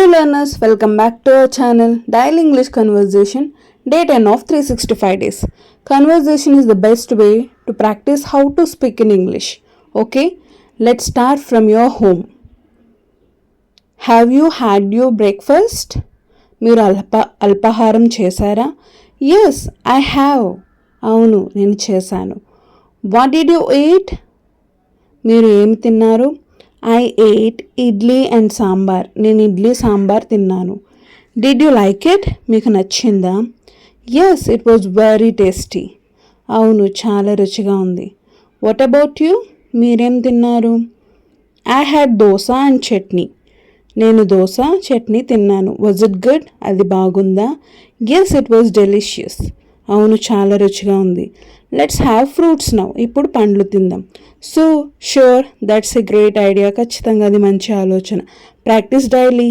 Hello learners, welcome back to our channel Daily English Conversation, day 10 of 365 days. Conversation is the best way to practice how to speak in English. Okay, let's start from your home. Have you had your breakfast? మీరు అల్పాహారం చేశారా? Yes, I have. అవును, నేను చేశాను. What did you eat? మీరు ఏమి తిన్నారు? I ate idli and sambar. నేను ఇడ్లీ సాంబార్ తిన్నాను. Did you like it? మీకు నచ్చిందా? Yes, it was very tasty. అవును, చాలా రుచిగా ఉంది. What about you? మీరేం తిన్నారు? I had dosa and chutney. నేను దోశ చట్నీ తిన్నాను. Was it good? అది బాగుందా? Yes, it was delicious. అవును, చాలా రుచిగా ఉంది. Let's have fruits now. ఇప్పుడు పండ్లు తిందాం. So sure, that's a great idea. ఖచ్చితంగా అది మంచి ఆలోచన. Practice daily.